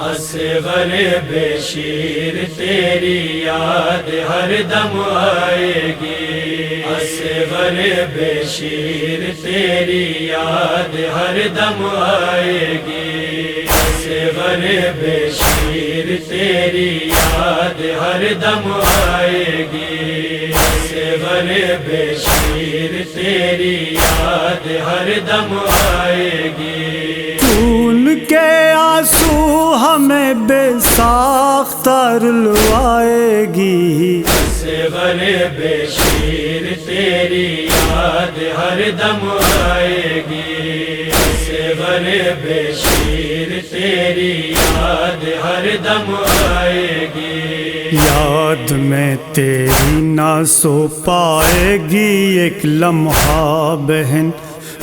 اصغر بشیر تیری یاد ہر دم آئے گی، اصغر بشیر تیری یاد ہر دم آئے گی، اصغر بشیر تیری یاد ہر دم آئے گی، اصغر بشیر تیری یاد ہر دم آئے گی۔ خون کے آنسو ہمیں بے ساختہ رلوائے گی، اصغر بشیر تیری یاد ہر دم آئے گی، اصغر بشیر تیری یاد ہر دم آئے گی۔ یاد میں تیری نہ سو پائے گی ایک لمحہ بہن،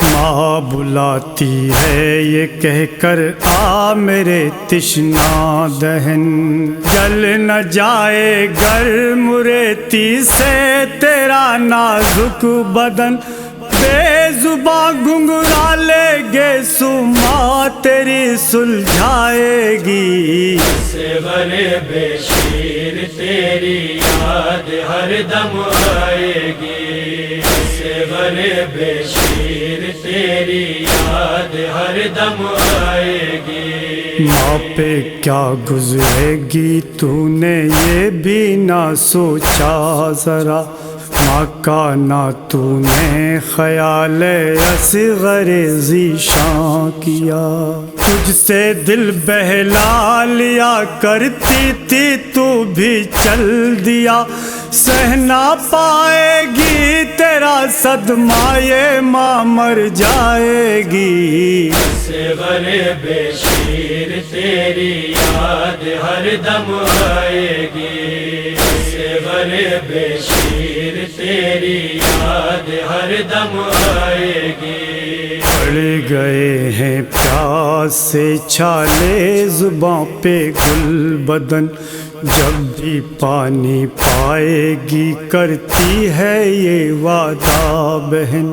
ماں بلاتی ہے یہ کہہ کر آ میرے تشنا دہن، جل نہ جائے گرم ریتی سے تیرا نازک بدن، بے زباں گنگرا لے گے سما تیری سلجھائے گی، اصغر بشیر تیری یاد ہر دم آئے گی، اصغر بشیر تیری یاد ہر دم آئے گی۔ ماں پہ کیا گزرے گی تو نے یہ بھی نہ سوچا ذرا، ماں کا نہ تو نے خیال اصغر ذیشاں کیا، تجھ سے دل بہلا لیا کرتی تھی تو بھی چل دیا، سہ نہ پائے گی تیرا صدمہ یہ ماں مر جائے گی، اصغر بشیر تیری یاد ہر دم آئے گی، اصغر بشیر تیری یاد ہر دم آئے گی۔ پڑ گئے ہیں پیاس سے چھالے زباں پہ گل بدن، جب بھی پانی پائے گی کرتی ہے یہ وعدہ بہن،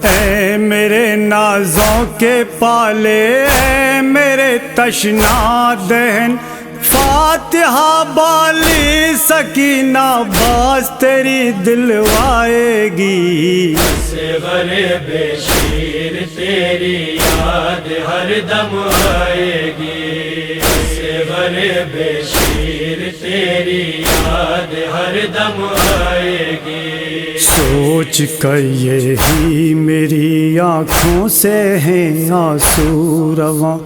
اے میرے نازوں کے پالے اے میرے تشنا دہن، فاتحہ بالی سکینہ باز تیری دلوائے گی، اصغر بشیر تیری یاد ہر دم آئے گی، اصغر بشیر تیری یاد ہر دم آئے گی۔ سوچ کر یہی میری آنکھوں سے ہیں آنسو رواں،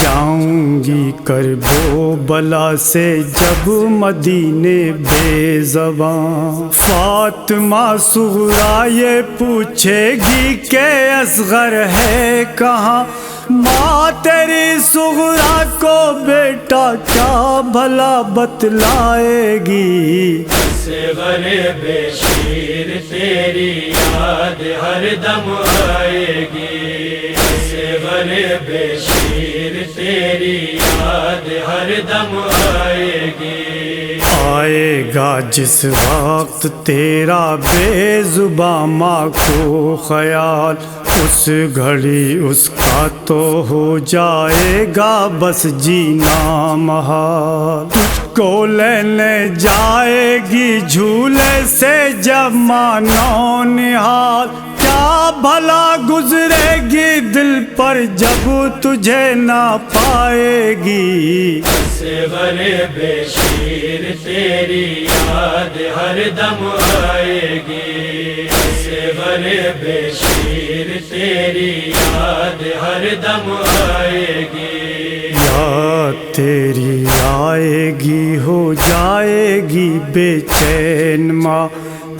جاؤں گی کربو بلا سے جب مدینے بے زباں، فاطمہ صغریٰ یہ پوچھے گی کہ اصغر ہے کہاں، ماں تیری صغریٰ کو بیٹا کیا بھلا بتلائے گی، اصغر بشیر تیری یاد ہر دم آئے گی، اصغر بشیر تیری یاد ہر دم آئے گی۔ آئے گا جس وقت تیرا بے زباں ماں کو خیال، اس گھڑی اس کا تو ہو جائے گا بس جینا محال، تجھ کو لینے جائے گی جھولے سے جب ماں نو نہال، کیا بھلا گزرے گی دل پر جب تجھے نہ پائے گی، اصغر بشیر تیری یاد ہر دم آئے گی، اصغر بشیر تیری یاد ہر دم آئے گی۔ یاد تیری آئے گی ہو جائے گی بے چین ماں،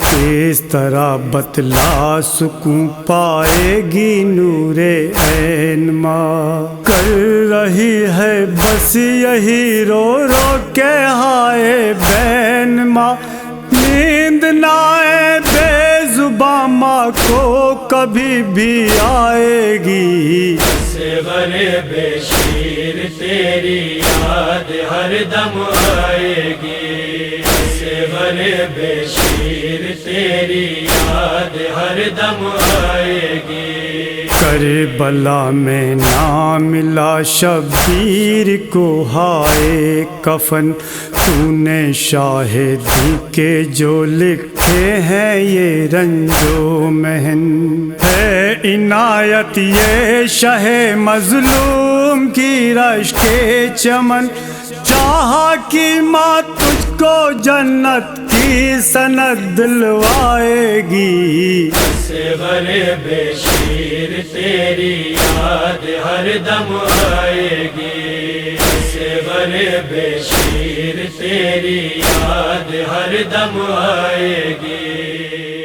کس طرح بتلا سکوں پائے گی نور عین ماں، کر رہی ہے بس یہی رو رو کے ہائے بین ماں، نیند نہ آئے بے زباں ماں کو کبھی بھی آئے گی، اصغر بشیر تیری یاد ہر دم آئے گی، اصغر بشیر تیری یاد ہر دم آئے گی۔ کربلا میں نہ ملا شبیر کو ہائے کفن، تو نے شاہدی کے جو لکھے ہیں یہ رنج و محن، ہے عنایت یہ شہ مظلوم کی رشک چمن، چاہا کہ ماں تجھ کو جنت کی سند دلوائے گی، اصغر بشیر تیری یاد ہر دم آئے گی، اصغر بشیر تیری یاد ہر دم آئے گی۔